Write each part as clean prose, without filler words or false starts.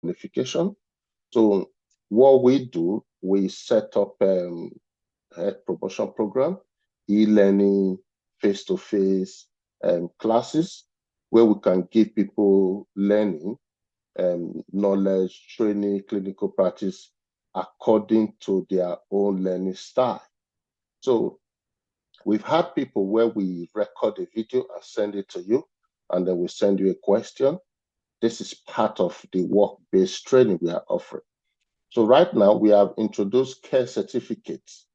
unification. So what we do, we set up health promotion program, e-learning, face-to-face classes, where we can give people learning, knowledge, training, clinical practice according to their own learning style. So we've had people where we record a video and send it to you, and then we send you a question. This is part of the work-based training we are offering. So right now, we have introduced care certificates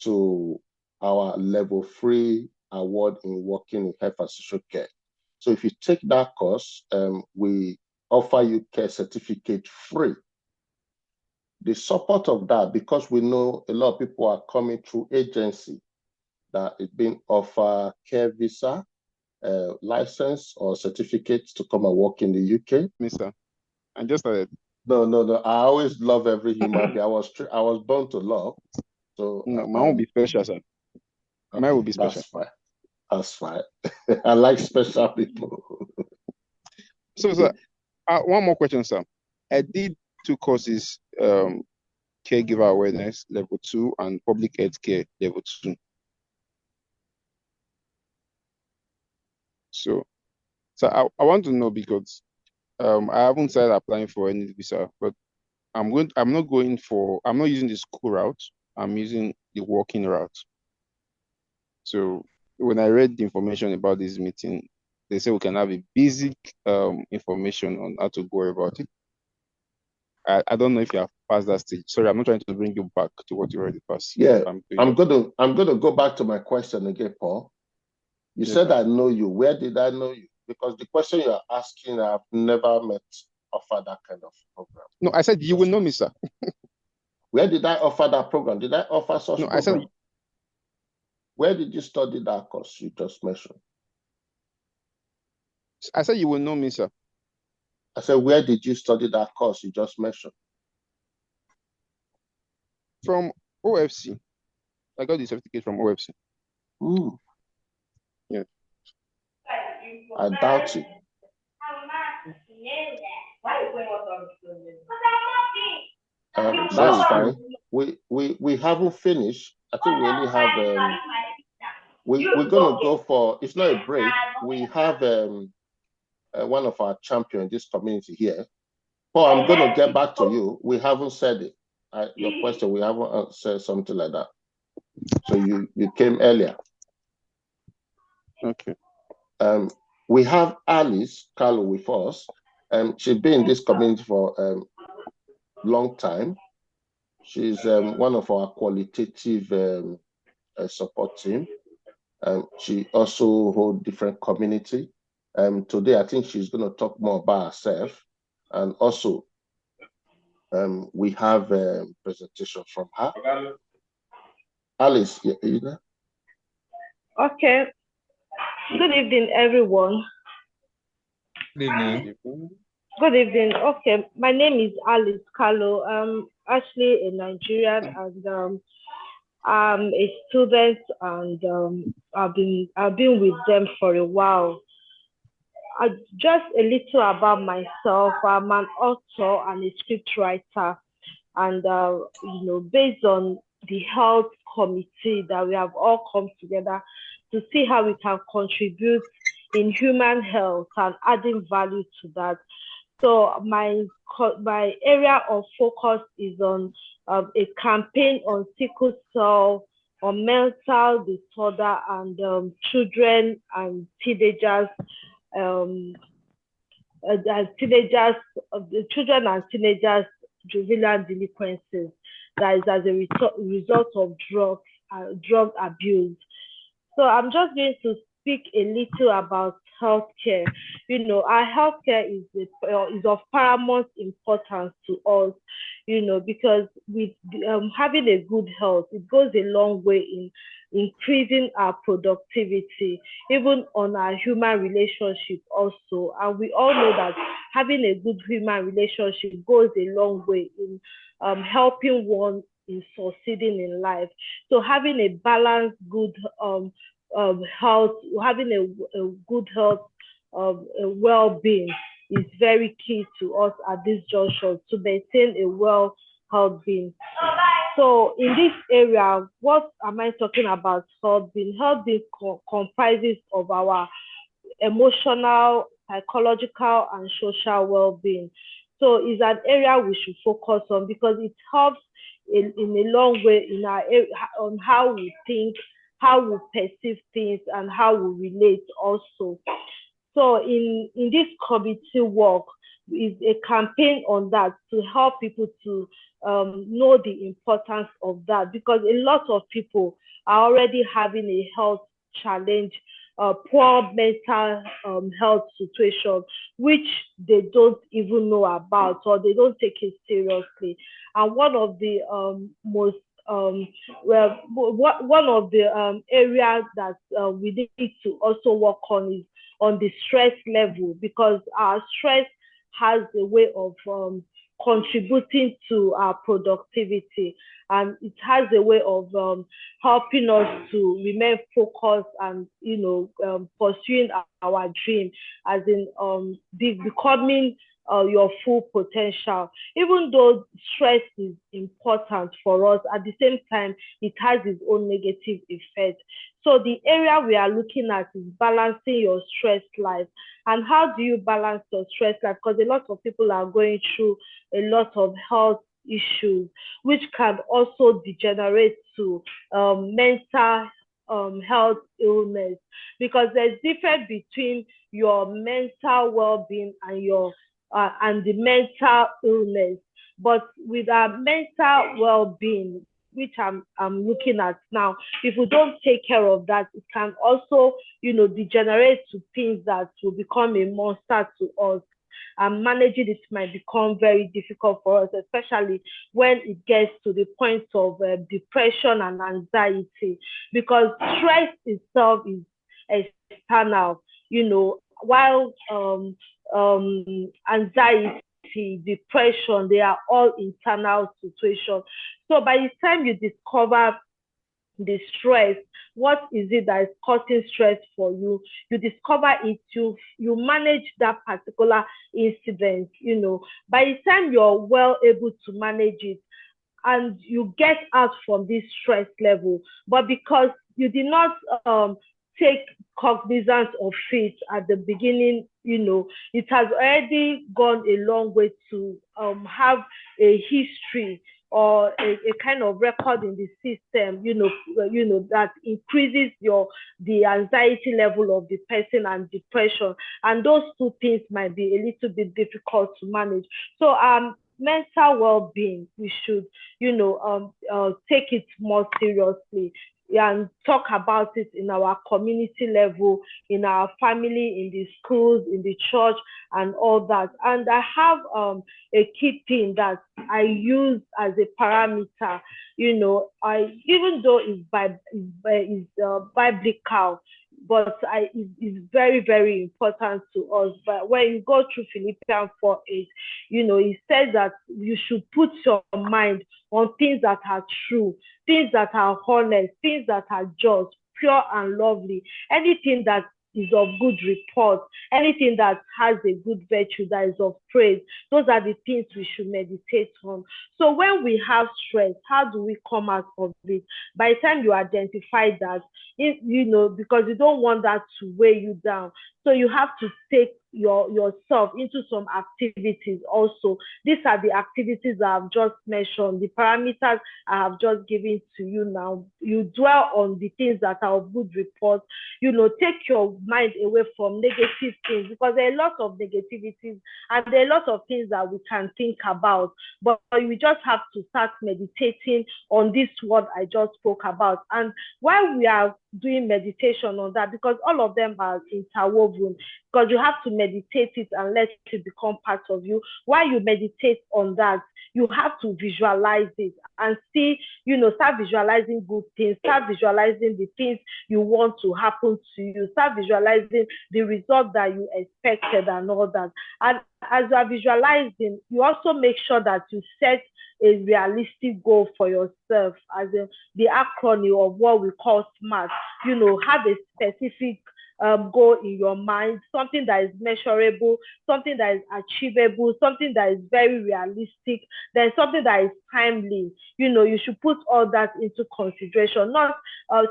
to our level 3 award in working in health and social care. So if you take that course, we offer you care certificate free. The support of that, because we know a lot of people are coming through agency that is being offered care visa, license or certificates to come and work in the UK. Mister, I just started. No. I always love every human being. I was born to love. So no, mine will be special, sir. Okay, mine will be special. That's fine. I like special people. So, sir, one more question, sir. I did 2 courses, caregiver awareness level 2 and public health care level 2. So I want to know, because I haven't started applying for any visa, but I'm not using the school route. I'm using the working route. So when I read the information about this meeting, they say we can have a basic information on how to go about it. I don't know if you have passed that stage. Sorry, I'm not trying to bring you back to what you already passed. Yeah, I'm gonna go back to my question again, Paul. You said, I know you. Where did I know you? Because the question you're asking, I've never offered that kind of program. No, I said you will know me, sir. Where did I offer that program? Did I offer such program? I said, where did you study that course you just mentioned? I said you will know me, sir. I said, where did you study that course you just mentioned? From OFC. I got the certificate from OFC. Yeah. I doubt it. That's fine. We haven't finished. I think we only have we're gonna go for, it's not a break. We have one of our champions in this community here. Paul, I'm gonna get back to you. We haven't said it. Your question, we haven't said something like that. So you came earlier. Okay. We have Alice Carlo with us. She's been in this community for a long time. She's one of our qualitative support team. She also holds different community. Today, I think she's going to talk more about herself. And also, we have a presentation from her. Alice, you there? Okay. Good evening, everyone. Good evening. Good evening. Okay, my name is Alice Carlo. I'm actually a Nigerian, and I'm a student, and I've been with them for a while. Just a little about myself. I'm an author and a script writer, and based on the health committee that we have all come together to see how we can contribute in human health and adding value to that. So my area of focus is on a campaign on sickle cell, on mental disorder, and children and teenagers, the children and teenagers juvenile delinquencies that is as a result of drug abuse. So I'm just going to speak a little about healthcare. Our healthcare is of paramount importance to us, because with having a good health, it goes a long way in increasing our productivity, even on our human relationship also. And we all know that having a good human relationship goes a long way in helping one in succeeding in life. So having a balanced, good health, having a good health, well-being is very key to us at this juncture to maintain a well-health being. So in this area, what am I talking about? Health being. Health being comprises of our emotional, psychological, and social well-being. So it's an area we should focus on because it helps in a long way in our on how we think, how we perceive things, and how we relate also. So in this community work is a campaign on that to help people to know the importance of that because a lot of people are already having a health challenge, poor mental health situation, which they don't even know about or they don't take it seriously. And one of the most one of the areas that we need to also work on is on the stress level because our stress has a way of contributing to our productivity and it has a way of helping us to remain focused and pursuing our dream as in becoming your full potential. Even though stress is important for us, at the same time, it has its own negative effect. So the area we are looking at is balancing your stress life. And how do you balance your stress life? Because a lot of people are going through a lot of health issues, which can also degenerate to mental health illness. Because there's difference between your mental well-being and the mental illness. But with our mental well-being, which I'm looking at now, if we don't take care of that, it can also, degenerate to things that will become a monster to us. And managing it might become very difficult for us, especially when it gets to the point of depression and anxiety, because stress itself is external, while anxiety, depression, they are all internal situations. So by the time you discover the stress, what is it that is causing stress for you? You discover it, you manage that particular incident, By the time you're well able to manage it and you get out from this stress level, but because you did not take cognizance of it at the beginning, it has already gone a long way to have a history or a kind of record in the system, that increases the anxiety level of the person and depression. And those two things might be a little bit difficult to manage. So mental well-being, we should, take it more seriously and talk about it in our community level, in our family, in the schools, in the church, and all that. And I have a key thing that I use as a parameter. Even though it's biblical, but it's very, very important to us. But when you go through Philippians 4:8, it says that you should put your mind on things that are true, things that are honest, things that are just, pure and lovely, anything that is of good report, anything that has a good virtue, that is of praise. Those are the things we should meditate on. So when we have stress, how do we come out of it? By the time you identify that, because you don't want that to weigh you down. So you have to take yourself into some activities also. These are the activities I have just mentioned, the parameters I have just given to you now. You dwell on the things that are of good report. Take your mind away from negative things because there are a lot of negativities and there are a lot of things that we can think about. But we just have to start meditating on this word I just spoke about. And while we are doing meditation on that, because all of them are interwoven, because you have to meditate it and let it become part of you. While you meditate on that, you have to visualize it and see, start visualizing good things, start visualizing the things you want to happen to you, start visualizing the result that you expected and all that. And as you are visualizing, you also make sure that you set a realistic goal for yourself, as in the acronym of what we call SMART. Have a specific goal in your mind, something that is measurable, something that is achievable, something that is very realistic, then something that is timely. You should put all that into consideration, not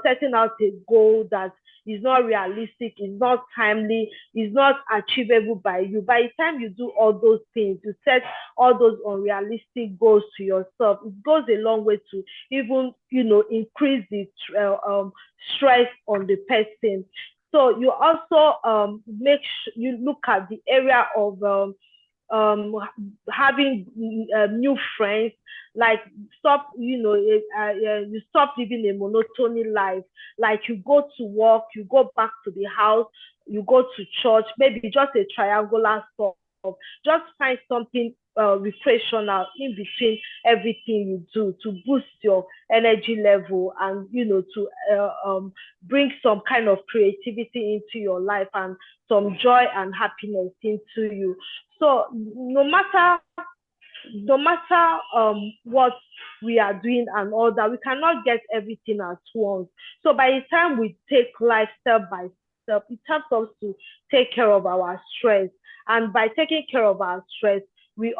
setting out a goal that is not realistic, is not timely, is not achievable by you. By the time you do all those things, you set all those unrealistic goals to yourself, it goes a long way to even, increase the stress on the person. So you also you look at the area of having new friends. Like, stop, you stop living a monotony life. Like, you go to work, you go back to the house, you go to church, maybe just a triangular stop. Just find something recreational in between everything you do to boost your energy level, and to bring some kind of creativity into your life and some joy and happiness into you. So no matter what we are doing and all that, we cannot get everything at once. So by the time we take life step by step, it helps us to take care of our stress. And by taking care of our stress, it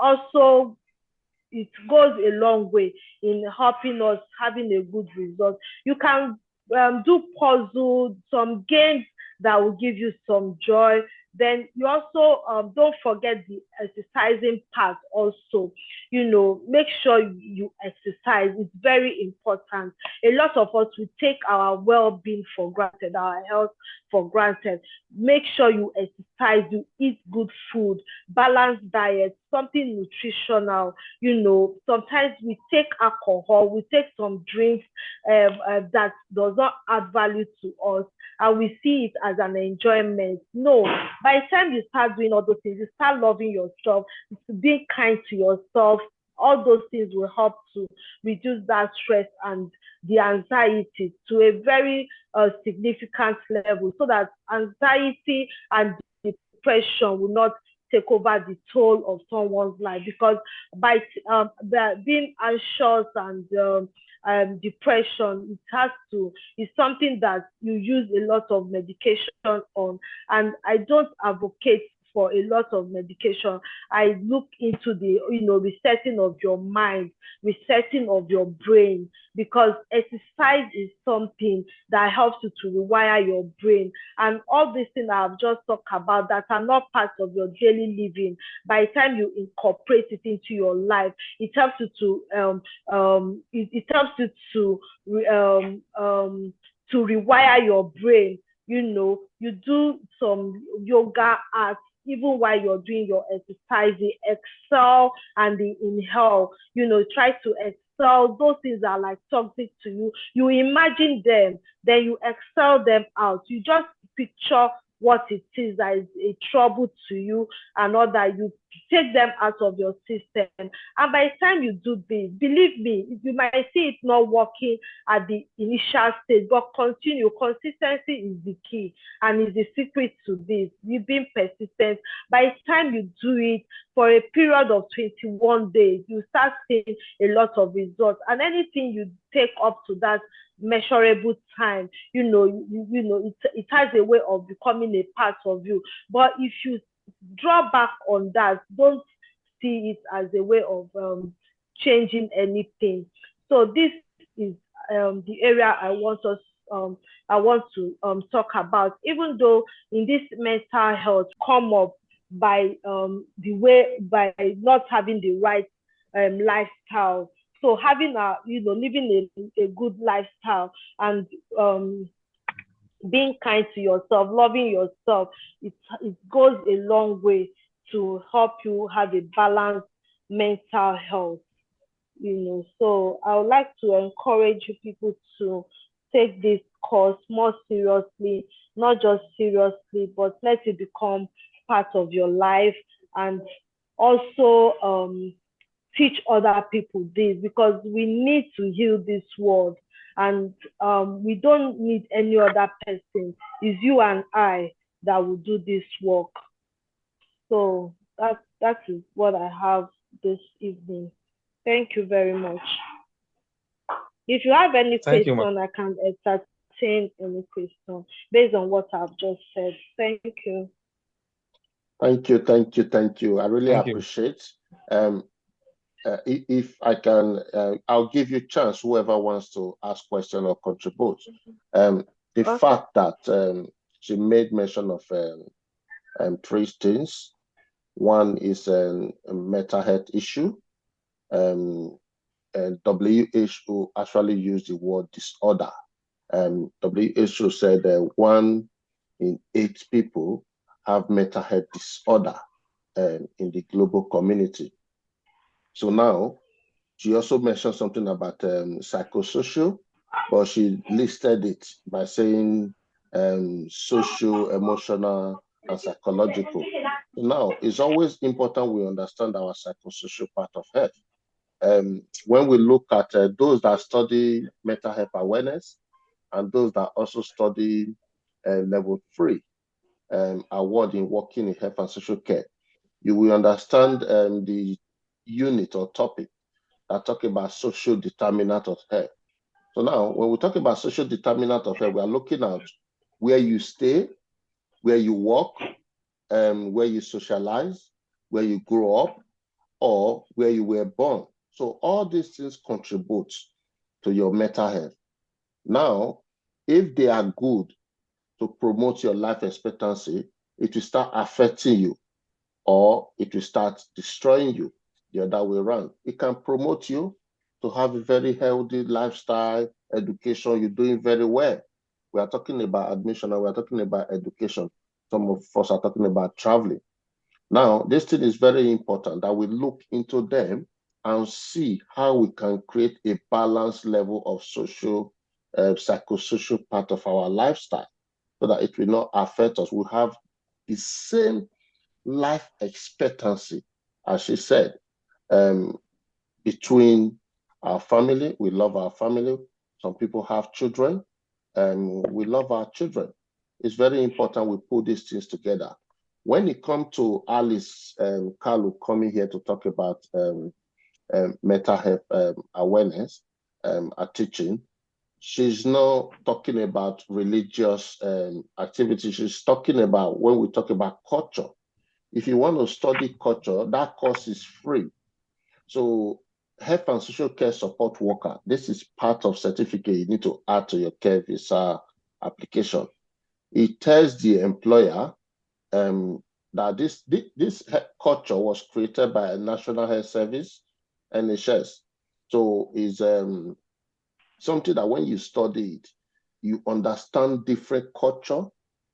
goes a long way in helping us having a good result. You can do puzzles, some games that will give you some joy. Then you also don't forget the exercising part also. Make sure you exercise. It's very important. A lot of us, we take our well-being for granted, our health for granted. Make sure you exercise, you eat good food, balanced diet, something nutritional. Sometimes we take alcohol, we take some drinks that does not add value to us, and we see it as an enjoyment. No, by the time you start doing all those things, you start loving yourself, being kind to yourself. All those things will help to reduce that stress and the anxiety to a very significant level, so that anxiety and depression will not take over the toll of someone's life. Because by being anxious and depression, it's something that you use a lot of medication on, and I don't advocate for a lot of medication. I look into the resetting of your mind, resetting of your brain, because exercise is something that helps you to rewire your brain. And all these things I've just talked about that are not part of your daily living, by the time you incorporate it into your life, it helps you to rewire your brain. You do some yoga arts even while you're doing your exercise, the exhale and the inhale. Try to exhale those things that are like toxic to you. You imagine them, then you exhale them out. You just picture what it is that is a trouble to you, and all that. You take them out of your system. And by the time you do this, believe me, you might see it not working at the initial stage, but continue. Consistency is the key and is the secret to this. You've been persistent. By the time you do it for a period of 21 days, you start seeing a lot of results. And anything you take up to that measurable time, it has a way of becoming a part of you. But if you draw back on that, don't see it as a way of changing anything. So this is the area I want to talk about. Even though in this mental health come up by by not having the right lifestyle. So having living a good lifestyle and being kind to yourself, loving yourself, it goes a long way to help you have a balanced mental health. So I would like to encourage people to take this course more seriously, not just seriously, but let it become part of your life, and also teach other people this, because we need to heal this world, and we don't need any other person. It's you and I that will do this work. So that is what I have this evening. Thank you very much. If you have any question, I can entertain. entertain any question based on what I've just said. Thank you. Thank you, thank you, thank you. I really Thank you. appreciate. If I can, I'll give you a chance, whoever wants to ask question or contribute. The Okay. fact that she made mention of three things. One is a mental health issue. And WHO actually used the word disorder. WHO said that 1 in 8 people have mental health disorder in the global community. So now, she also mentioned something about psychosocial, but she listed it by saying social, emotional, and psychological. So now, it's always important we understand our psychosocial part of health. When we look at those that study mental health awareness and those that also study level 3 award in working in health and social care, you will understand the unit or topic that talk about social determinant of health. So now, when we talk about social determinant of health, we are looking at where you stay, where you work, where you socialize, where you grow up, or where you were born. So all these things contribute to your mental health. Now, if they are good to promote your life expectancy, it will start affecting you or it will start destroying you the other way around. It can promote you to have a very healthy lifestyle, education, you're doing very well. We are talking about admission and we are talking about education. Some of us are talking about traveling. Now, this thing is very important that we look into them and see how we can create a balanced level of social, psychosocial part of our lifestyle so that it will not affect us. We have the same life expectancy, as she said, between our family. We love our family. Some people have children, and we love our children. It's very important we put these things together. When it comes to Alice Kalu coming here to talk about mental health awareness, a teaching, she's not talking about religious activity. She's talking about when we talk about culture. If you want to study culture, that course is free. So health and social care support worker, this is part of certificate you need to add to your care visa application. It tells the employer that this culture was created by a National Health Service, NHS. So it's something that when you study it, you understand different culture,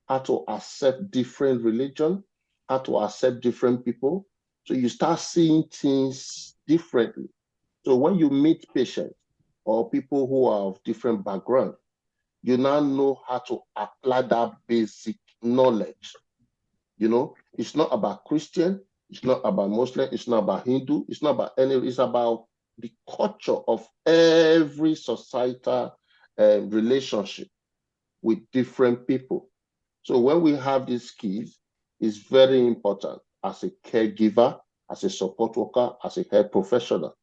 how to accept different religion, how to accept different people. So you start seeing things differently. So when you meet patients or people who are of different background, you now know how to apply that basic knowledge. You know, it's not about Christian, it's not about Muslim, it's not about Hindu, it's not about any, it's about the culture of every societal relationship with different people. So when we have these skills, it's very important as a caregiver, as a support worker, as a health professional.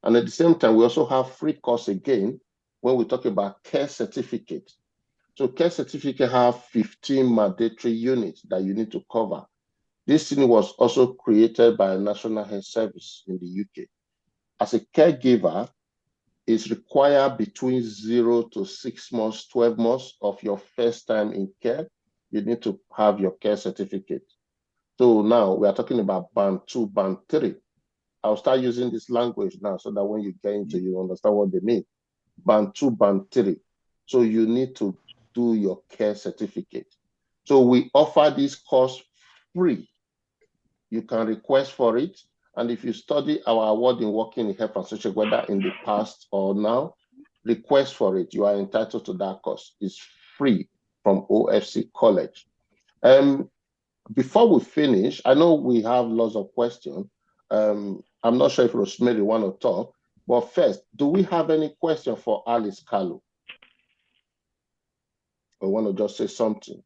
And at the same time, we also have free course again when we talk about care certificate. So care certificate have 15 mandatory units that you need to cover. This thing was also created by a National Health Service in the UK. As a caregiver, it's required between 0 to 6 months, 12 months of your first time in care. You need to have your care certificate. So now we are talking about band 2, band 3. I'll start using this language now so that when you get into it, you understand what they mean. Band 2, band 3. So you need to do your care certificate. So we offer this course free. You can request for it. And if you study our award in working in health and social, whether in the past or now, request for it. You are entitled to that course. It's free from OFC College. Before we finish, I know we have lots of questions. I'm not sure if Rosemary want to talk, but first, do we have any question for Alice Kalu? I want to just say something.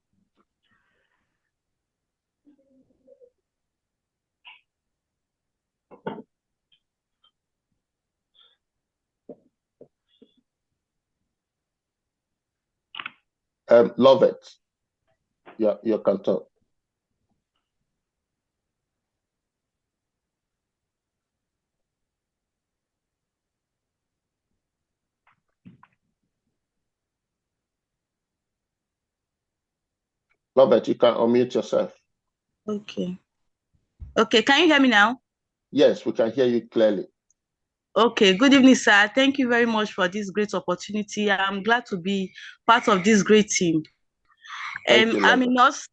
Lovett, you can talk. Lovett, you can unmute yourself. Okay. Okay, can you hear me now? Yes, we can hear you clearly. Okay, good evening, sir. Thank you very much for this great opportunity. I'm glad to be part of this great team. Thank you, I'm a Lovett. nurse.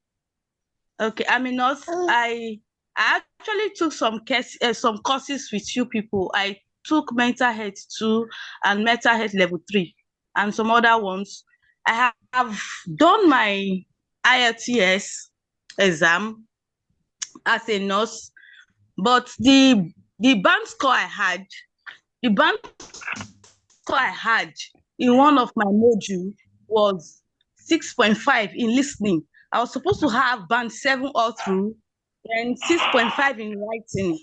Okay, I'm a nurse. I actually took some courses with you people. I took mental health 2 and mental health level 3 and some other ones. I have done my IELTS exam as a nurse, but the band score I had in one of my module was 6.5 in listening. I was supposed to have band 7 all through and 6.5 in writing.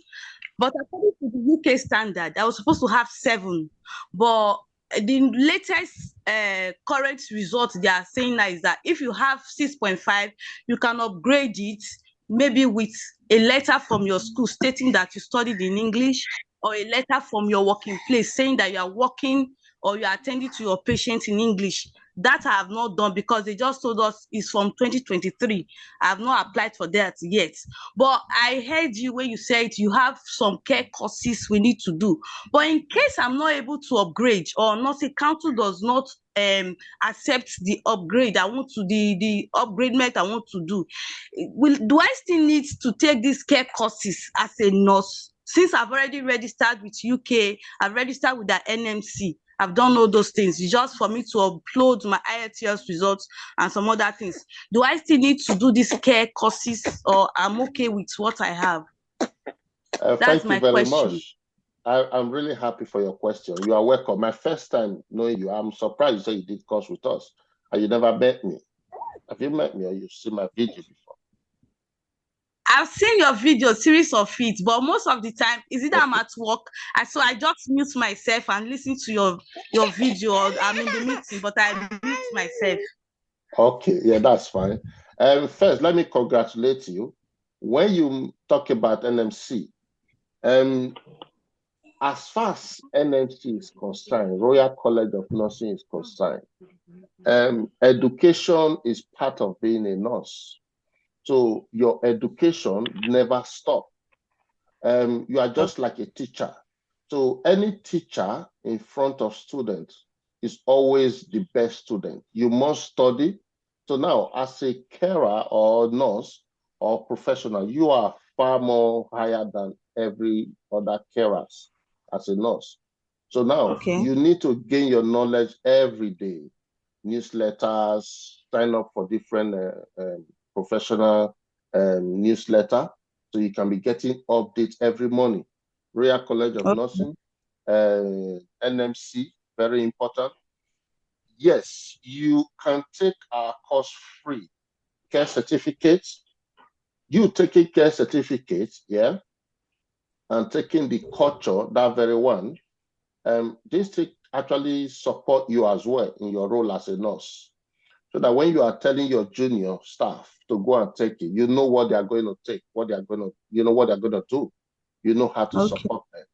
But according to the UK standard, I was supposed to have 7. But the latest current result they are saying now is that if you have 6.5, you can upgrade it maybe with a letter from your school stating that you studied in English, or a letter from your working place saying that you are working or you are attending to your patients in English. That I have not done because they just told us it's from 2023. I have not applied for that yet. But I heard you when you said you have some care courses we need to do. But in case I'm not able to upgrade, or Nursing Council does not accept the upgrade I want to, the upgradement I want to do, do I still need to take these care courses as a nurse? Since I've already registered with UK, I've registered with the NMC, I've done all those things. It's just for me to upload my IELTS results and some other things. Do I still need to do these care courses, or I'm okay with what I have? Thank you very question. much. I'm really happy for your question. You are welcome. My first time knowing you, I'm surprised you say you did course with us and you never met me. Have you met me or you've seen my video before? I've seen your video, series of it, but most of the time, is it that I'm at work? So I just mute myself and listen to your video, or I'm in the meeting, but I mute myself. Okay, yeah, that's fine. First, let me congratulate you. When you talk about NMC, as far as NMC is concerned, Royal College of Nursing is concerned, education is part of being a nurse. So your education never stops. You are just like a teacher. So any teacher in front of students is always the best student. You must study. So now, as a carer or nurse or professional, you are far more higher than every other carers as a nurse. So now you need to gain your knowledge every day. Newsletters, sign up for different professional newsletter, so you can be getting updates every morning. Royal College of Nursing, NMC, very important. Yes, you can take our course free. Care certificates, you taking care certificates, yeah, and taking the culture, that very one, this actually support you as well in your role as a nurse. So that when you are telling your junior staff to go and take it, you know what they are going to take, what they are going to, you know what they're going to do. You know how to support them.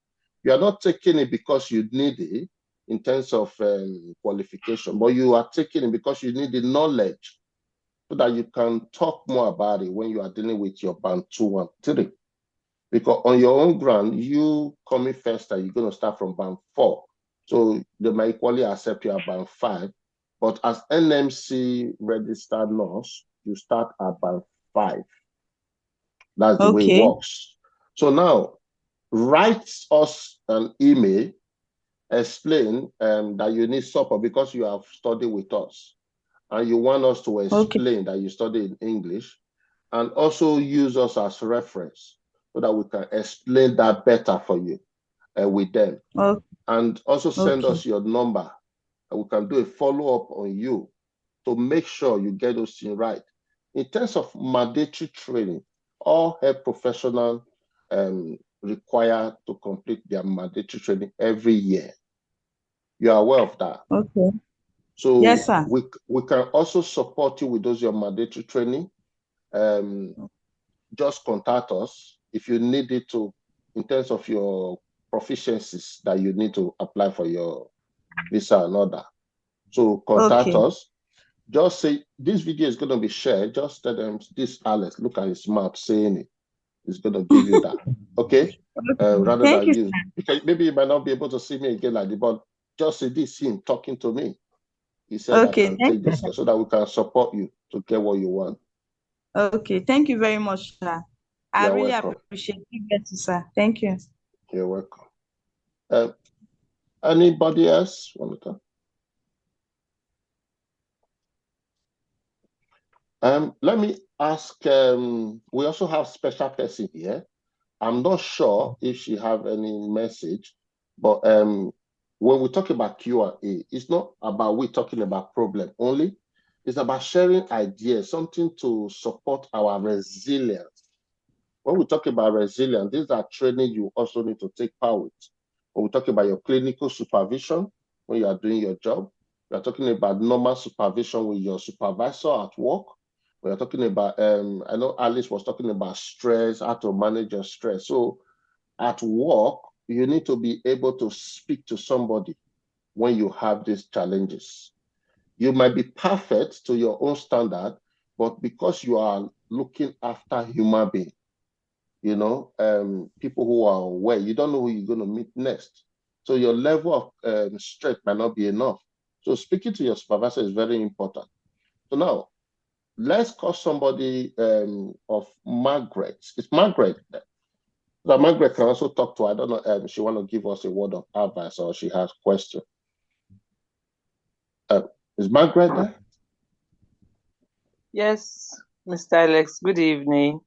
You are not taking it because you need it in terms of qualification, but you are taking it because you need the knowledge so that you can talk more about it when you are dealing with your band 2 and 3. Because on your own ground, you coming first, and you're going to start from band 4. So they might equally accept you at band 5. But as NMC registered nurse, you start at band 5. That's the way it works. So now, write us an email, explain that you need support because you have studied with us. And you want us to explain that you studied in English, and also use us as reference so that we can explain that better for you with them. And also send us your number, and we can do a follow-up on you to make sure you get those things right. In terms of mandatory training, all health professionals require to complete their mandatory training every year. You are aware of that? So Yes, sir. we can also support you with those your mandatory training. Just contact us if you need it to, in terms of your proficiencies that you need to apply for your visa and all that. So contact us. Just say this video is going to be shared. Just tell them this Alex, look at his mouth saying it. It's going to give you that. Okay? Rather Thank than you, you, because maybe you might not be able to see me again like that, but just see this him talking to me. He said I can take this so that we can support you to get what you want. Okay, thank you very much, sir. I really appreciate it, sir. Thank you. You're welcome. Anybody else want to talk? Let me ask, we also have special person here. I'm not sure if she have any message, but when we talk about Q&A, it's not about we talking about problem only. It's about sharing ideas, something to support our resilience. When we talk about resilience, these are training you also need to take part with. When we talk about your clinical supervision, when you are doing your job, we are talking about normal supervision with your supervisor at work. We are talking about, I know Alice was talking about stress, how to manage your stress. So at work, you need to be able to speak to somebody when you have these challenges. You might be perfect to your own standard, but because you are looking after human beings, you know, people who are aware, you don't know who you're going to meet next. So your level of strength might not be enough. So speaking to your supervisor is very important. So now, let's call somebody of Margaret. It's Margaret. So Margaret can also talk to, I don't know if she want to give us a word of advice or she has question. Is Margaret there? Yes, Mr. Alex, good evening.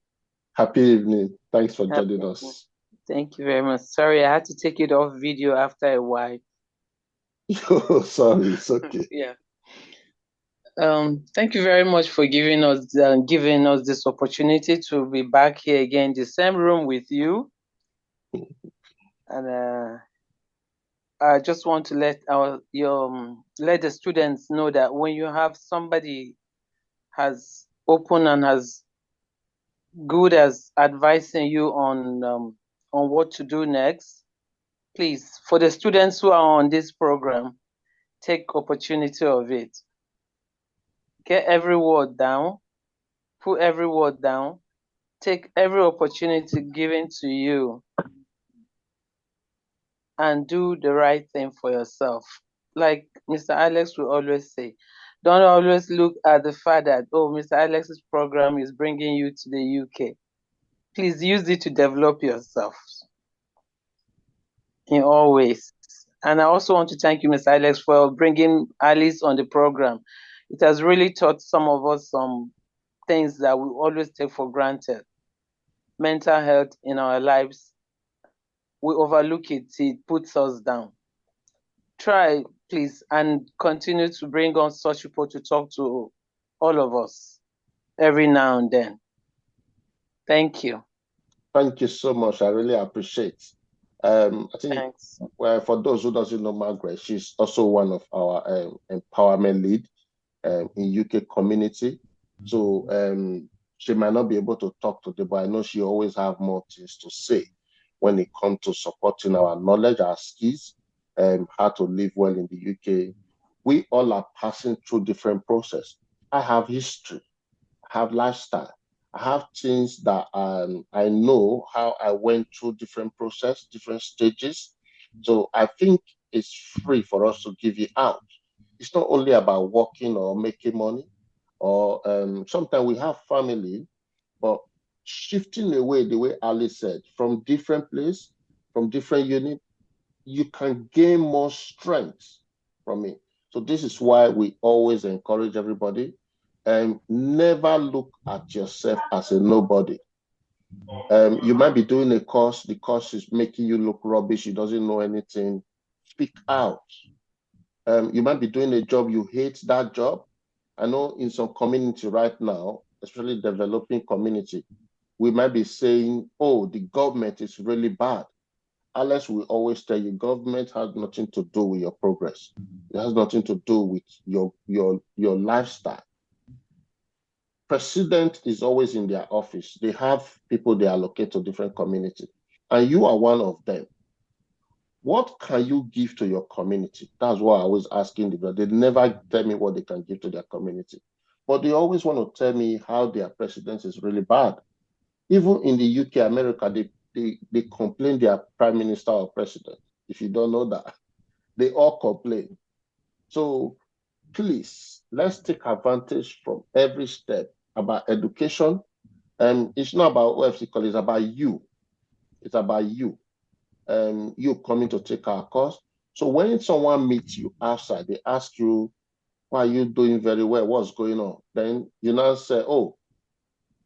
Happy evening. Thanks for joining us. Thank you very much. Sorry, I had to take it off video after a while. Oh, sorry, it's okay. Yeah. Thank you very much for giving us this opportunity to be back here again in the same room with you. And I just want to let the students know that when you have somebody has open and has good as advising you on what to do next, please, for the students who are on this program, take opportunity of it. Get every word down, put every word down, take every opportunity given to you, and do the right thing for yourself. Like Mr. Alex will always say, don't always look at the fact that, oh, Mr. Alex's program is bringing you to the UK. Please use it to develop yourself in all ways. And I also want to thank you, Mr. Alex, for bringing Alice on the program. It has really taught some of us some things that we always take for granted. Mental health in our lives, we overlook it, it puts us down. Try, please, and continue to bring on such people to talk to all of us every now and then. Thank you. Thank you so much. I really appreciate. I think, thanks. Well, for those who doesn't know Margaret, she's also one of our empowerment lead in UK community. So she might not be able to talk today, but I know she always have more things to say when it comes to supporting our knowledge, our skills, how to live well in the UK. We all are passing through different process. I have history, I have lifestyle, I have things that I know how I went through different process, different stages. So I think it's free for us to give it out. It's not only about working or making money, or sometimes we have family, but shifting away, the way Ali said, from different place, from different unit, you can gain more strength from it. So this is why we always encourage everybody and never look at yourself as a nobody. You might be doing a course, the course is making you look rubbish, you doesn't know anything. Speak out. You might be doing a job, you hate that job. I know in some community right now, especially developing community, we might be saying, oh, the government is really bad. Alex will always tell you, government has nothing to do with your progress. It has nothing to do with your lifestyle. President is always in their office. They have people they allocate to different communities, and you are one of them. What can you give to your community? That's what I was asking them. They never tell me what they can give to their community, but they always want to tell me how their president is really bad. Even in the UK, America, they complain their prime minister or president. If you don't know that, they all complain. So please, let's take advantage from every step about education. And it's not about OFC College, it's about you. It's about you. You coming to take our course. So when someone meets you outside, they ask you, why are you doing very well? What's going on? Then you now say, oh,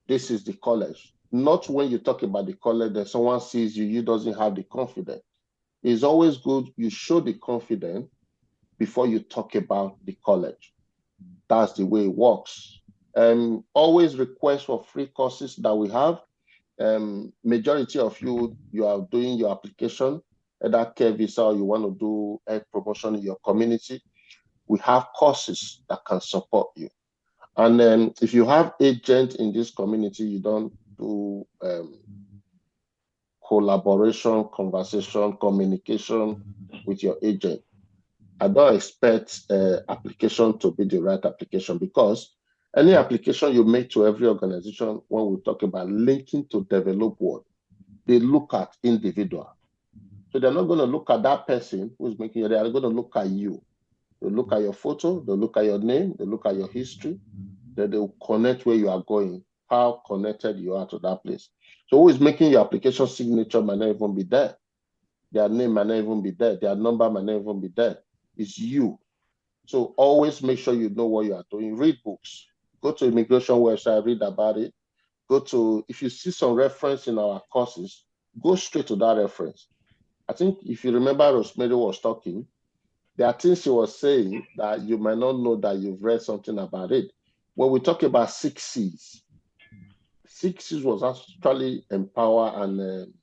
this is the college. Not when you talk about the college that someone sees you, you doesn't have the confidence. It's always good you show the confidence before you talk about the college. That's the way it works. Always request for free courses that we have. Majority of you are doing your application, either care visa or you want to do health promotion in your community. We have courses that can support you. And if you have agent in this community, you don't do collaboration, conversation, communication with your agent. I don't expect application to be the right application, because any application you make to every organization, when we talk about linking to develop world, they look at individual. So they're not going to look at that person who's making it, they're going to look at you. They'll look at your photo, they'll look at your name, they'll look at your history, then they'll connect where you are going, how connected you are to that place. So who is making your application signature might not even be there. Their name might not even be there. Their number might not even be there. It's you. So always make sure you know what you are doing. Read books. Go to immigration website, read about it. Go to, if you see some reference in our courses, go straight to that reference. I think if you remember Rosemary was talking, there are things she was saying that you might not know that you've read something about it. When we talk about 6 C's, 6 C's was actually empowered and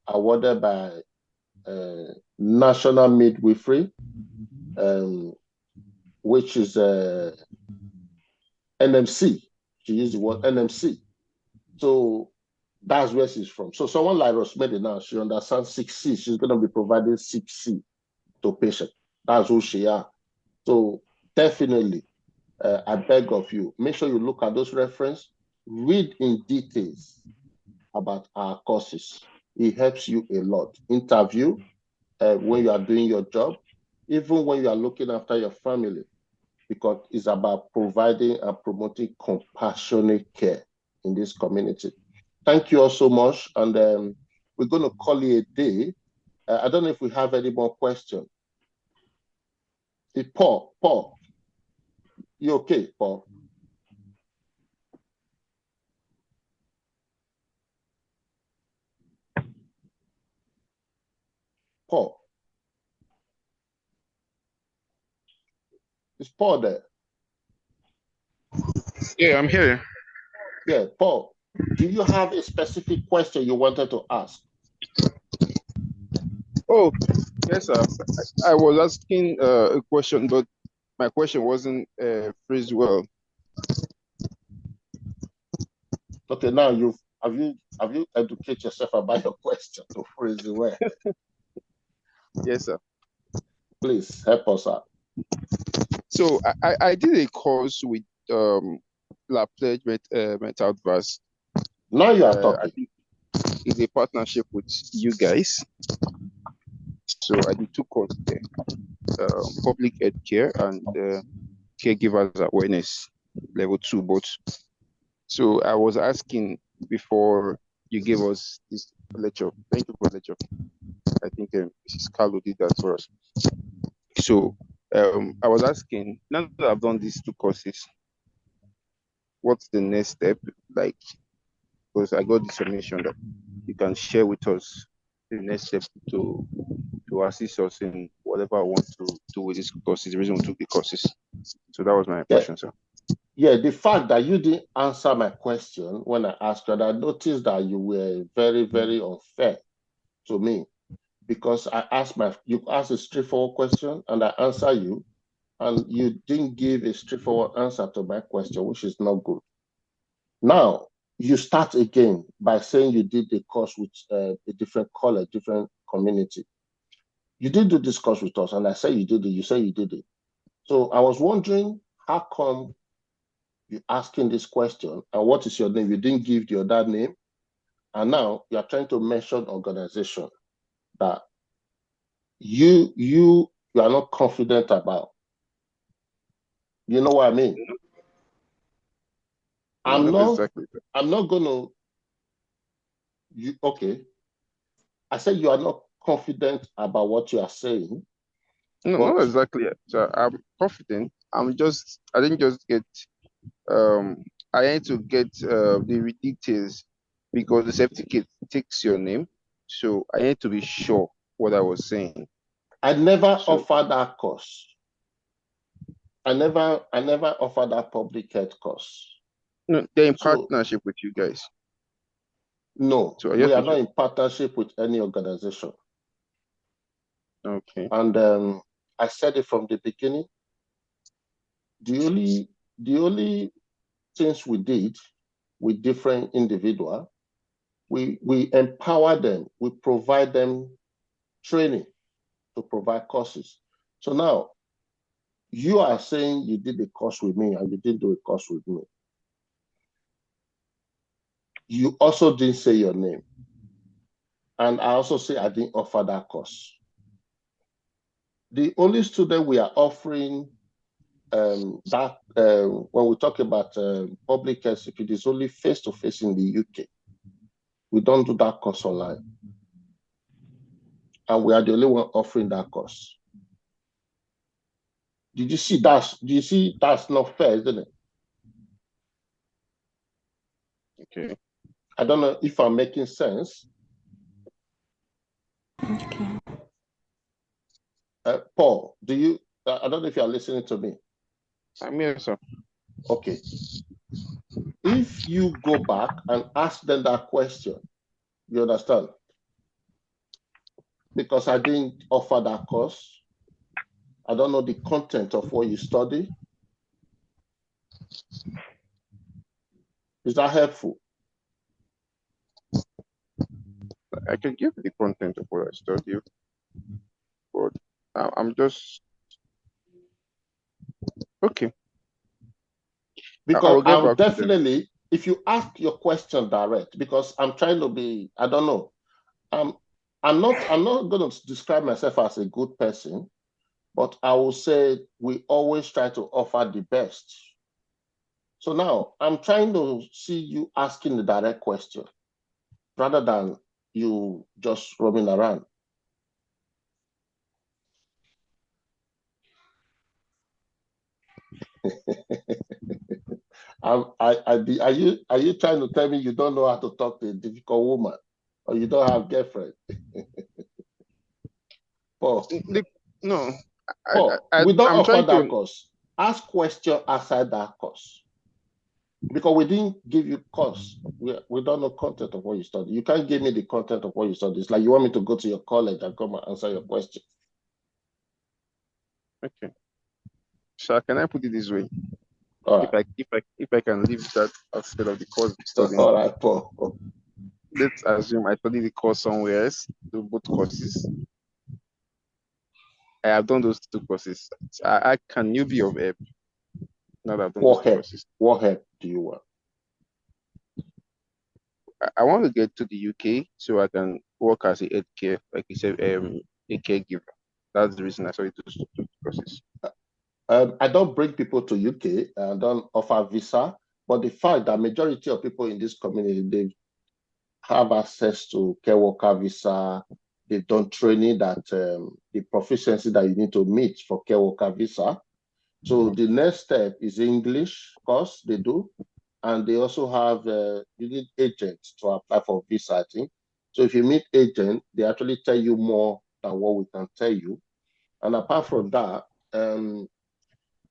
awarded by National Midwifery, which is NMC. She used the word NMC. So that's where she's from. So someone like Rosemary now, she understands 6 C's. She's going to be providing 6 C to patients. That's who she are. So definitely, I beg of you, make sure you look at those references, read in details about our courses. It helps you a lot. Interview when you are doing your job, even when you are looking after your family, because it's about providing and promoting compassionate care in this community. Thank you all so much. And we're going to call it a day. I don't know if we have any more questions. Paul, you okay, Paul? Paul. Is Paul there? Yeah, I'm here. Yeah, Paul, do you have a specific question you wanted to ask? Oh, yes, sir. I was asking a question, but my question wasn't phrased well. Okay, now have you educated yourself about your question to phrase it well? Yes, sir. Please help us out. So I did a course with La Pledge Mental Advice. Now you are talking. I think it's a partnership with you guys. So I did 2 courses there, public health care and caregivers awareness level 2 both. So I was asking before you gave us this lecture. Thank you for the lecture. I think Mrs. Carlo did that for us. So I was asking, now that I've done these 2 courses, what's the next step? Like, because I got this information that you can share with us the next step to assist us in whatever I want to do with these courses, the reason we took the courses. So that was my question, sir. Yeah, the fact that you didn't answer my question when I asked you, I noticed that you were very, very unfair to me, because you asked a straightforward question and I answer you, and you didn't give a straightforward answer to my question, which is not good. Now, you start again by saying you did a course with a different college, different community. You did do this course with us, and I say you did it. You say you did it. So I was wondering, how come you're asking this question, and what is your name? You didn't give your other name, and now you are trying to mention organization that you are not confident about. You know what I mean? I'm not gonna. Okay. I said you are not confident about what you are saying. No, but not exactly. So I'm confident. I didn't just get I need to get the details because the certificate takes your name. So I need to be sure what I was saying. I never offered that course. I never offered that public health course. No, they're in partnership with you guys. No, so we are not in partnership with any organization. Okay. And I said it from the beginning. The only things we did with different individuals, we empower them, we provide them training to provide courses. So now, you are saying you did a course with me and you didn't do a course with me. You also didn't say your name. And I also say I didn't offer that course. The only student we are offering when we talk about public health CPD, is only face-to-face in the UK. We don't do that course online. And we are the only one offering that course. Do you see that's not fair, isn't it? Okay. I don't know if I'm making sense. Okay. Paul, I don't know if you are listening to me. I'm here, sir. Okay. If you go back and ask them that question, you understand? Because I didn't offer that course. I don't know the content of what you study. Is that helpful? I can give the content of what I study, but I'm just okay. Because I'll definitely, if you ask your question direct, because I'm trying to be, I don't know. I'm not going to describe myself as a good person, but I will say we always try to offer the best. So now I'm trying to see you asking the direct question rather than you just roaming around. Are you trying to tell me you don't know how to talk to a difficult woman, or you don't have girlfriend? Paul. No. Paul, we don't offer that course. Ask question outside that course. Because we didn't give you course. We don't know content of what you study. You can't give me the content of what you study. It's like you want me to go to your college and come and answer your question. Okay. So can I put it this way? All right. If I can leave that aspect of the course studying. All right, Paul. Let's assume I study the course somewhere else, do both courses. I have done those two courses. Can you be of help? Now that I've done those courses. What help do you want? I want to get to the UK so I can work as a healthcare, like you said, a caregiver. That's the reason I started to do courses. I don't bring people to UK. I don't offer visa, but the fact that majority of people in this community, they have access to care worker visa. They've done training that the proficiency that you need to meet for care worker visa. So the next step is English course they do. And they also have, you need agents to apply for visa, I think. So if you meet agent, they actually tell you more than what we can tell you. And apart from that,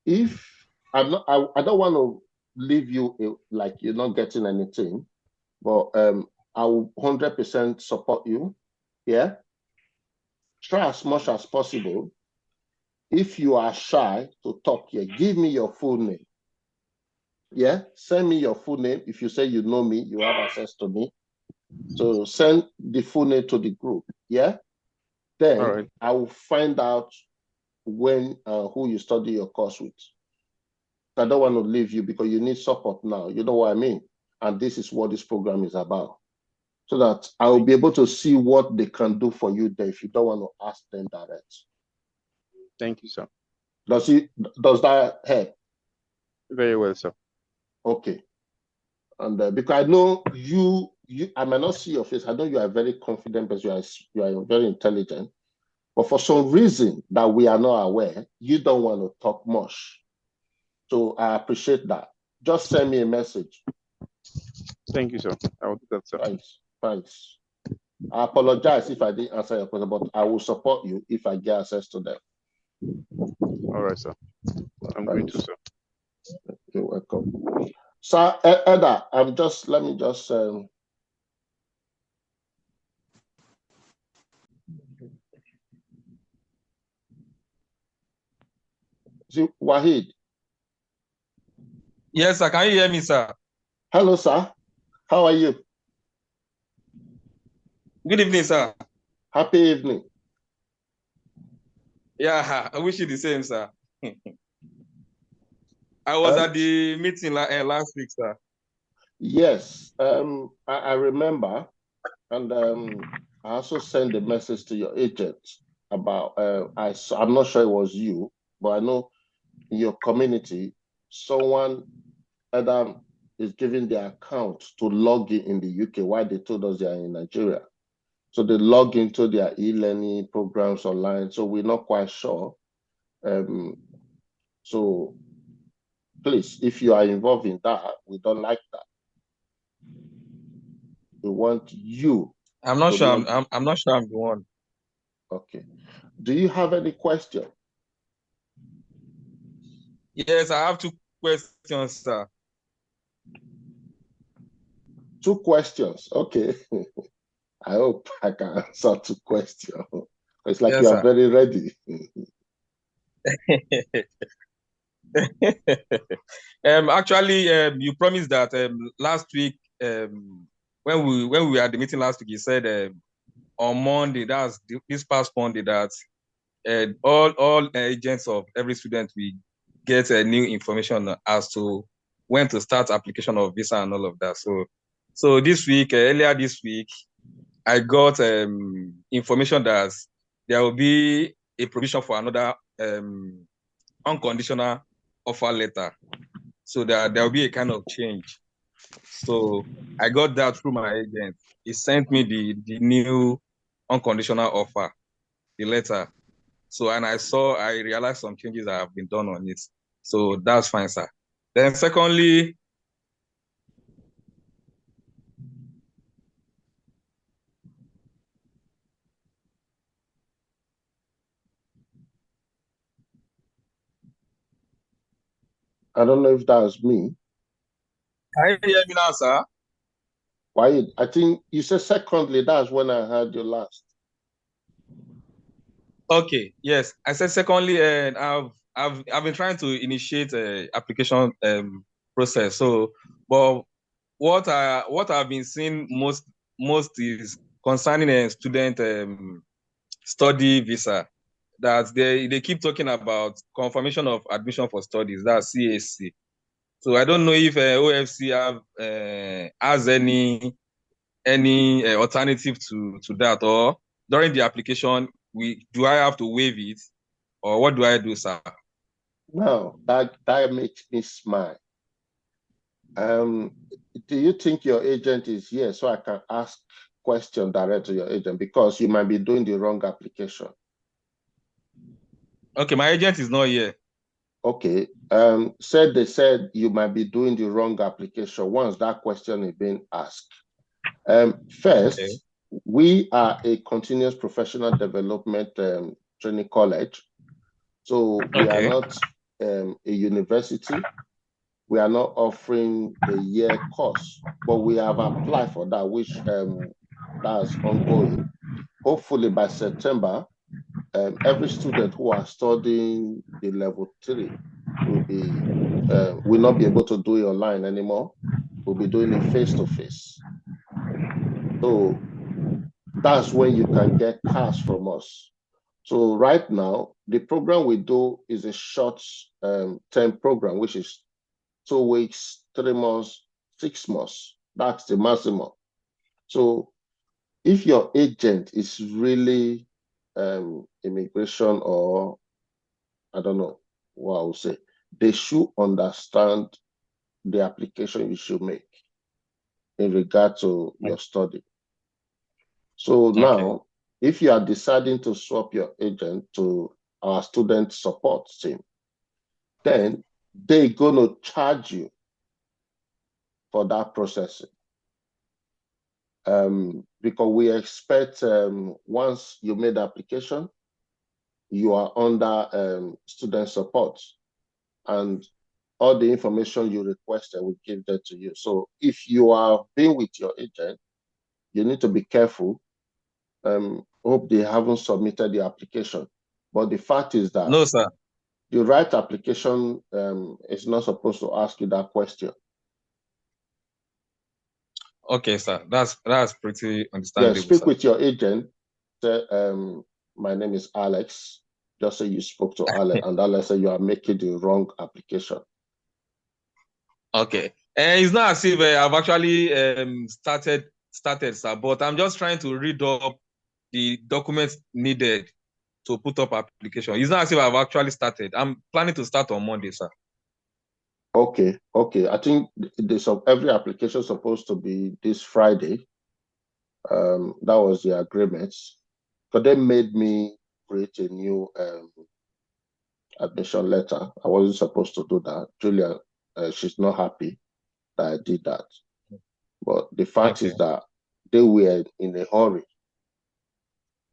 if I don't want to leave you like you're not getting anything, but I will 100% support you. Yeah. try as much as possible. If you are shy to talk here, give me your full name. Yeah, send me your full name. If you say you know me, you have access to me. So send the full name to the group. Yeah. Then I will find out when who you study your course with. I don't want to leave you because you need support now. You know what I mean? And this is what this program is about. So that I will be able to see what they can do for you there if you don't want to ask them direct. Thank you, sir. Does that help? Very well, sir. Okay. And because I know you, I might not see your face. I know you are very confident, but you are very intelligent. But for some reason that we are not aware, you don't want to talk much. So I appreciate that. Just send me a message. Thank you, sir. I will do that, sir. Thanks. I apologize if I didn't answer your question, but I will support you if I get access to them. All right, sir. I'm going to, sir. You're welcome. Sir, Eda, let me just see, Wahid. Yes, sir. Can you hear me, sir? Hello, sir. How are you? Good evening, sir. Happy evening. Yeah, I wish you the same, sir. I was at the meeting last week, sir. Yes, I remember, and I also sent a message to your agent about. I'm not sure it was you, but I know in your community, someone either is giving their account to log in the UK while they told us they are in Nigeria. So they log into their e-learning programs online. So we're not quite sure. So please, if you are involved in that, we don't like that. We want you. I'm not sure. I'm not sure I'm the one. Okay. Do you have any question? Yes, I have 2 questions, sir. 2 questions. Okay. I hope I can answer 2 questions. It's like yes, you are very ready. Actually, you promised that last week, when we were at the meeting last week, you said on Monday, that's this past Monday, that all agents of every student will get new information as to when to start application of visa and all of that. So this week, earlier this week, I got information that there will be a provision for another unconditional offer letter, so that there will be a kind of change. So I got that through my agent. He sent me the new unconditional offer, the letter. So, and I realized some changes that have been done on it. So that's fine, sir. Then secondly, I don't know if that's me. Can you hear me now, sir? Why? I think you said secondly, that's when I heard you last. Okay, yes. I said secondly, and I've been trying to initiate a application process. So, but what I've been seeing most is concerning a student study visa, that they keep talking about confirmation of admission for studies, that's CAC. So I don't know if OFC has any alternative to that, or during the application, do I have to waive it, or what do I do, sir? No, that makes me smile. Do you think your agent is here so I can ask question direct to your agent, because you might be doing the wrong application? Okay, my agent is not here. Okay. They said you might be doing the wrong application once that question is being asked. First, okay, we are a continuous professional development training college. So we are not a university. We are not offering a year course, but we have applied for that, which that's ongoing. Hopefully by September, every student who are studying the level 3 will not be able to do it online anymore. We'll be doing it face-to-face. So that's when you can get cash from us. So right now, the program we do is a short term program, which is 2 weeks, 3 months, 6 months. That's the maximum. So if your agent is really immigration, or I don't know what I would say, they should understand the application you should make in regard to your study. So now, if you are deciding to swap your agent to our student support team, then they're going to charge you for that processing. Because we expect once you made the application, you are under student support, and all the information you requested, we give that to you. So if you are being with your agent, you need to be careful. Hope they haven't submitted the application. But the fact is that no, sir, the right application is not supposed to ask you that question. okay, sir, that's pretty understandable. Yeah, speak sir. with your agent. Say, my name is Alex. Just say you spoke to Alex, and Alex said you are making the wrong application. Okay, and it's not as if I've actually started, sir, but I'm just trying to read up the documents needed to put up application. It's not as if I've actually started. I'm planning to start on Monday, sir. Okay. I think every application is supposed to be this Friday. That was the agreement. But they made me create a new admission letter. I wasn't supposed to do that. Julia, she's not happy that I did that. But the fact is that they were in a hurry.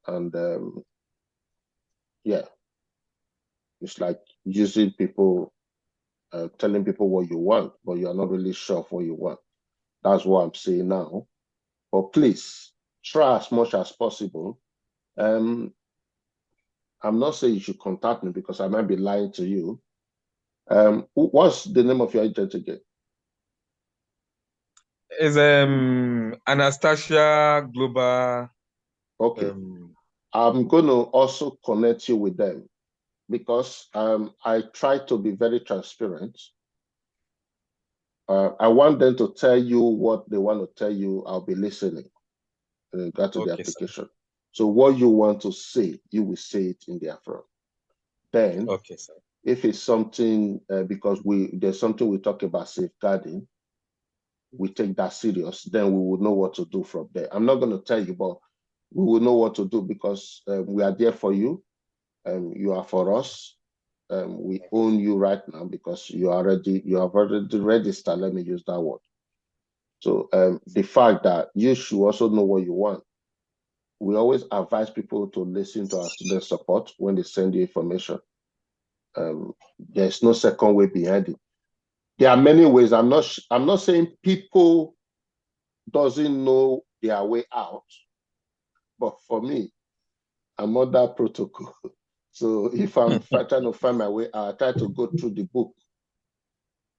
And yeah, it's like using people, telling people what you want, but you're not really sure of what you want. That's what I'm saying now. But please, try as much as possible. I'm not saying you should contact me because I might be lying to you. What's the name of your agent again? It's Anastasia Global. Okay. I'm going to also connect you with them because I try to be very transparent. I want them to tell you what they want to tell you. I'll be listening in regard to the application. Sir. So what you want to say, you will say it in their front. Then, sir. If it's something, because there's something we talk about safeguarding, we take that serious, then we will know what to do from there. I'm not going to tell you, but we will know what to do because we are there for you. You are for us. We own you right now because you have already registered. Let me use that word. So the fact that you should also know what you want. We always advise people to listen to our student support when they send you information. There's no second way behind it. There are many ways. I'm not saying people doesn't know their way out, but for me, I'm on that protocol. So if I'm trying to find my way out, I try to go through the book.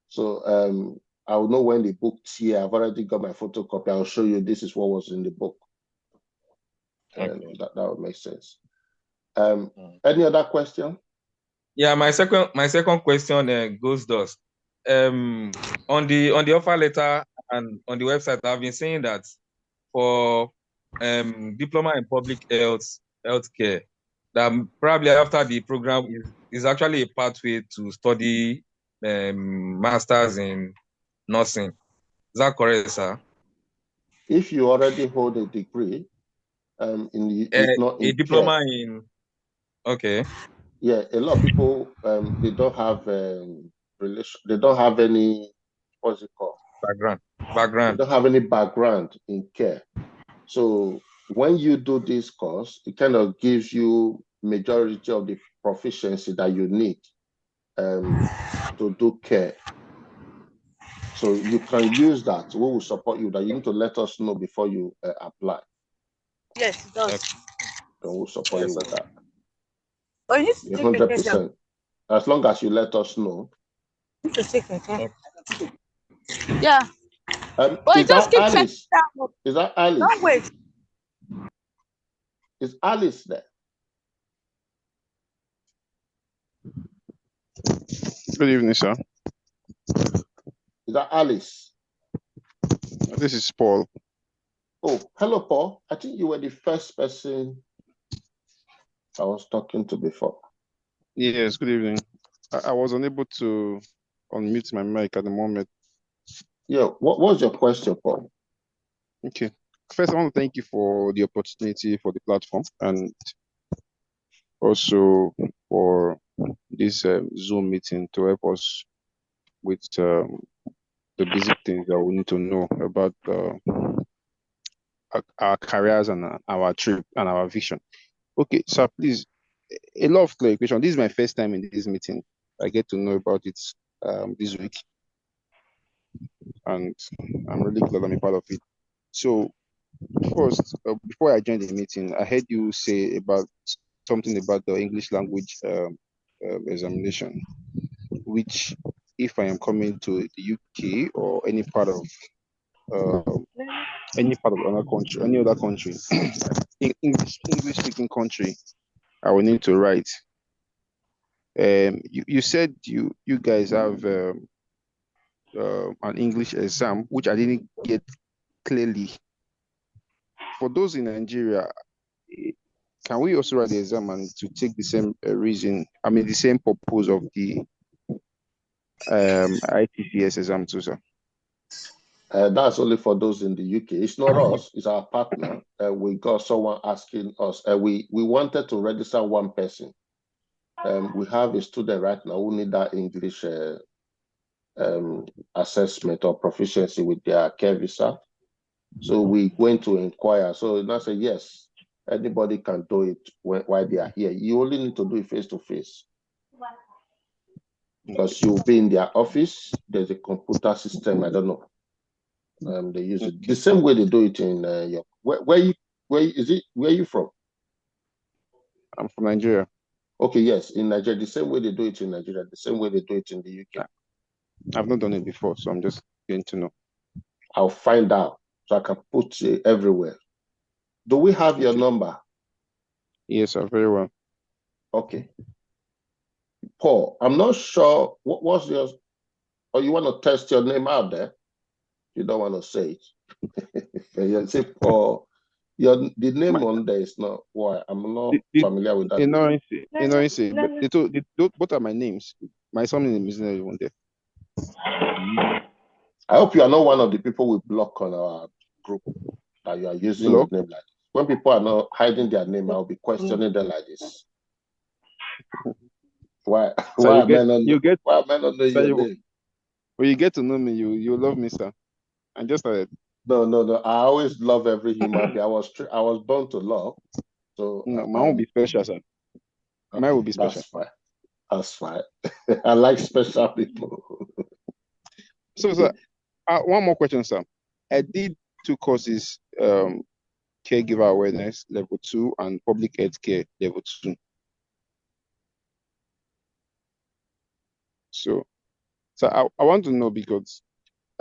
So I will know when the book's here. I've already got my photocopy. I'll show you this is what was in the book. That would make sense. Any other question? Yeah, my second question goes thus. On the offer letter and on the website, I've been saying that for diploma in public healthcare, that probably after the program is actually a pathway to study masters in nursing. Is that correct, sir? If you already hold a degree, it's not in a diploma care. in. Okay. Yeah, a lot of people they don't have they don't have any, what's it called? Background. They don't have any background in care. So when you do this course, it kind of gives you majority of the proficiency that you need to do care. So you can use that. We will support you. That you need to let us know before you apply. Yes, it does. And we'll support you with that. Oh, you need to take a test. 100%. As long as you let us know. You need to take a test. Yeah. But Well, is just that keep Alice? down. Is that Alice? Don't wait. Is Alice there? Good evening, sir. Is that Alice? This is Paul. Oh, hello, Paul. I think you were the first person I was talking to before. Yes, good evening. I was unable to unmute my mic at the moment. Yeah, what was your question, Paul? Okay. First, I want to thank you for the opportunity for the platform and also for this Zoom meeting to help us with the basic things that we need to know about our careers and our trip and our vision. Okay, so please, a lot of clarification. This is my first time in this meeting. I get to know about it this week, and I'm really glad I'm a part of it. So first, before I joined the meeting, I heard you say about something about the English language examination, which if I am coming to the UK or any part of another country, any other country, English speaking country, I will need to write. You said you guys have an English exam, which I didn't get clearly. For those in Nigeria, can we also write the exam and to take the same reason? I mean, the same purpose of the ITCS exam too, sir. That's only for those in the UK. It's not us, it's our partner. We got someone asking us. We wanted to register one person. We have a student right now who need that English assessment or proficiency with their care visa. So we went to inquire. So I said, yes, anybody can do it while they are here. You only need to do it face to face. Because you'll be in their office. There's a computer system. I don't know. They use it the same way they do it in York. Where are you from? I'm from Nigeria. Okay, yes, in Nigeria, the same way they do it in Nigeria, the same way they do it in the UK. I've not done it before, so I'm just getting to know. I'll find out so I can put it everywhere. Do we have your number? Yes, sir, very well. Okay. Paul, I'm not sure what was yours, or you want to test your name out there? You don't want to say it. You say Paul. The name on there is not why I'm not familiar with that. Both are my names. My son name is not even there. I hope you are not one of the people we block on our group that you are using your name like this. When people are not hiding their name, I'll be questioning them like this. Why am I not know your name? When you get to know me, you love me, sir. I just started. No. I always love every human being. I was born to love. So no, mine will be special, sir. Okay, mine will be special. That's fine. I like special people. So, sir, one more question, sir. I did 2 courses, caregiver awareness level 2 and public health care level 2. So I want to know because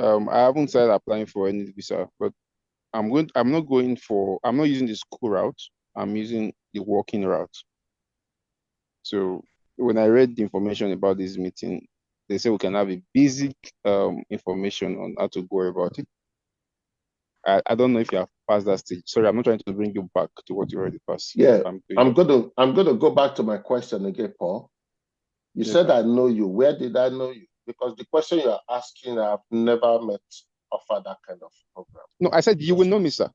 I haven't started applying for any visa, but I'm not using the school route. I'm using the working route. So when I read the information about this meeting, they say we can have a basic information on how to go about it. I don't know if you have passed that stage. Sorry, I'm not trying to bring you back to what you already passed. Yeah, I'm gonna go back to my question again, Paul. You said I know you. Where did I know you? Because the question you are asking, I've never offered that kind of program. No, I said you will know me, sir.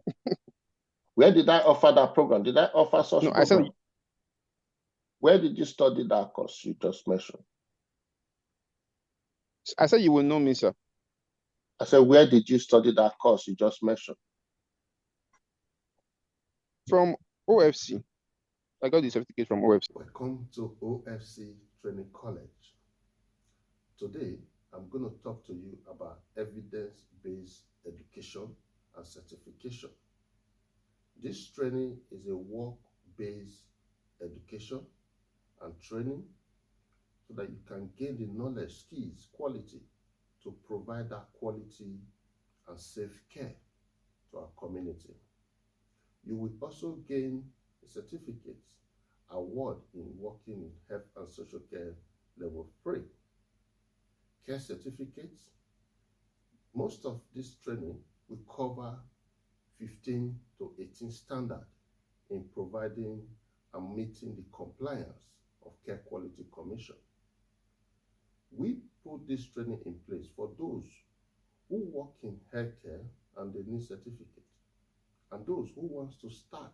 Where did I offer that program? Did I offer such program? I said, where did you study that course you just mentioned? I said you will know me, sir. I said, where did you study that course you just mentioned? From OFC. I got the certificate from OFC. Welcome to OFC Training College. Today, I'm going to talk to you about evidence-based education and certification. This training is a work-based education and training so that you can gain the knowledge, skills, quality to provide that quality and safe care to our community. You will also gain a certificate award in working in health and social care level 3. Care certificates. Most of this training will cover 15 to 18 standard in providing and meeting the compliance of Care Quality Commission. We put this training in place for those who work in healthcare and they need certificate, and those who want to start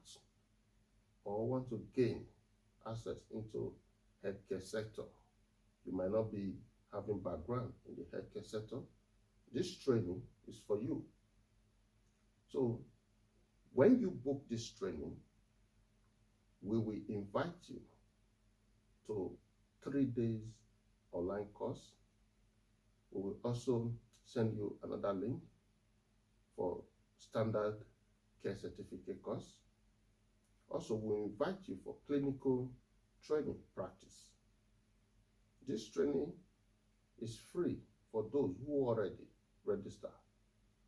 or want to gain access into healthcare sector. You might not be having background in the healthcare sector. This training is for you. So when you book this training, we will invite you to 3 days online course. We will also send you another link for standard care certificate course. Also, we invite you for clinical training practice. This training is free for those who already register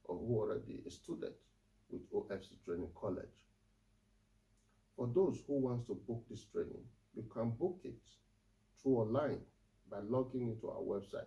or who already a student with OFC Training College. For those who want to book this training, you can book it through online by logging into our website